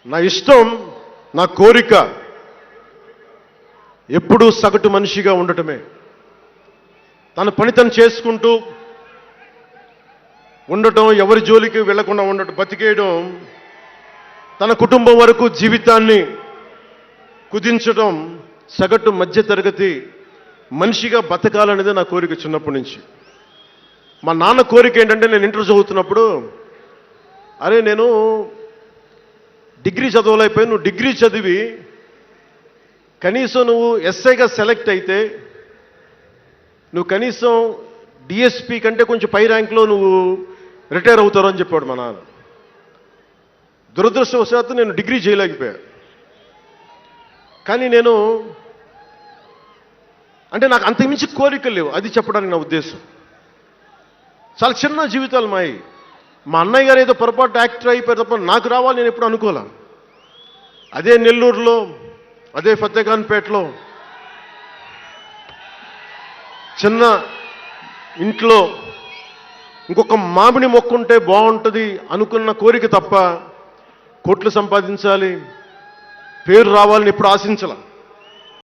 నా ఇష్టం, నా కోరిక ఎప్పుడూ సగటు మనిషిగా ఉండటమే. తన పని తను చేసుకుంటూ ఉండటం, ఎవరి జోలికి వెళ్లకుండా ఉండటం, బతికేయడం, తన కుటుంబం వరకు జీవితాన్ని కుదించడం, సగటు మధ్యతరగతి మనిషిగా బతకాలనేది నా కోరిక చిన్నప్పటి నుంచి. మా నాన్న కోరిక ఏంటంటే, నేను ఇంటర్ చదువుతున్నప్పుడు, అరే నేను డిగ్రీ చదవలేకపోయి, నువ్వు డిగ్రీ చదివి కనీసం నువ్వు ఎస్ఐగా సెలెక్ట్ అయితే నువ్వు కనీసం డిఎస్పీ కంటే కొంచెం పై ర్యాంక్లో నువ్వు రిటైర్ అవుతారు అని చెప్పాడు మా నాన్న. దురదృష్టవశాత్తు నేను డిగ్రీ చేయలేకపోయా. కానీ నేను అంటే నాకు అంతకుమించి కోరికలు లేవు, అది చెప్పడానికి నా ఉద్దేశం. చాలా చిన్న జీవితాలు మాయి. మా అన్నయ్య గారు ఏదో పొరపాటు యాక్టర్ అయిపోయారు తప్ప నాకు రావాలి నేను ఎప్పుడు అనుకోలే. అదే నెల్లూరులో, అదే ఫతేఖాన్పేటలో చిన్న ఇంట్లో ఇంకొక మామిడి మొక్క ఉంటే బాగుంటుంది అనుకున్న కోరిక తప్ప కోట్లు సంపాదించాలి, పేరు రావాలని ఎప్పుడు ఆశించాల.